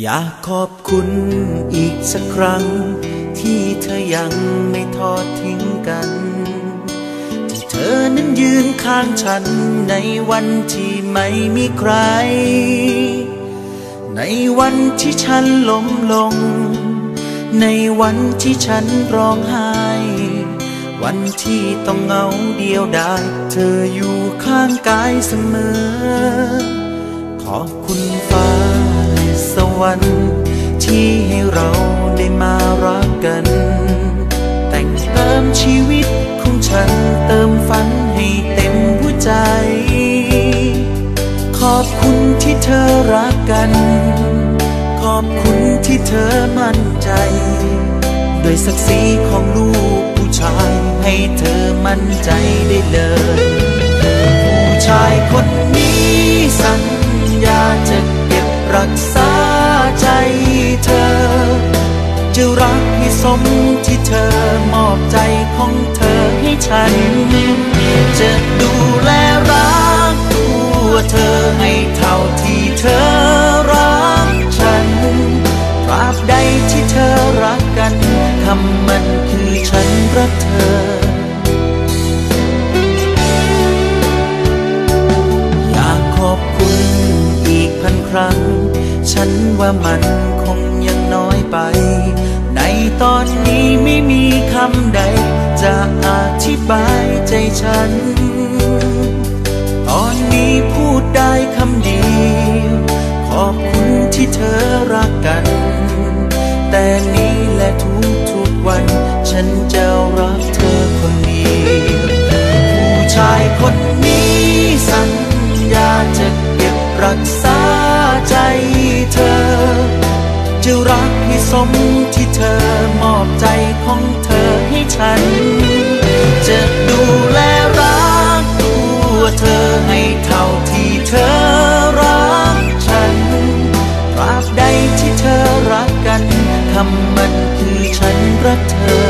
อยากขอบคุณอีกสักครั้งที่เธอยังไม่ทอดทิ้งกันที่เธอนั้นยืนข้างฉันในวันที่ไม่มีใครในวันที่ฉันล้มลงในวันที่ฉันร้องไห้วันที่ต้องเหงาเดียวดายเธออยู่ข้างกายเสมอขอบคุณฟ้าและสวรรค์ที่ให้เราได้มารักกันแต่งเติมชีวิตของฉันเติมฝันให้เต็มหัวใจขอบคุณที่เธอรักกันขอบคุณที่เธอมั่นใจด้วยศักดิ์ศรีของลูกผู้ชายให้เธอมั่นใจได้เลยผู้ชายคนนี้สัญญาจะเก็บรักษาใจเธอจะรักให้สมที่เธอมอบใจของเธอให้ฉันจะดูแลรักตัวเธอให้เท่าที่เธอรักฉันตราบใดที่เธอรักกันคำมันคือฉันรักเธออยากขอบคุณอีกพันครั้งฉันว่ามันคงยังน้อยไปในตอนนี้ไม่มีคำใดจะอธิบายใจฉันตอนนี้พูดได้คำเดียวขอบคุณที่เธอรักกันแต่นี้และทุกวันฉันจะรักเธอคนเดียวผู้ชายคนนี้สัญญาจะเก็บรักษาใจเธอจะรักให้สมที่เธอมอบใจของเธอให้ฉันจะดูแลรักตัวเธอให้เท่าที่เธอรักฉันตราบใดที่เธอรักกันคำมันคือฉันรักเธอ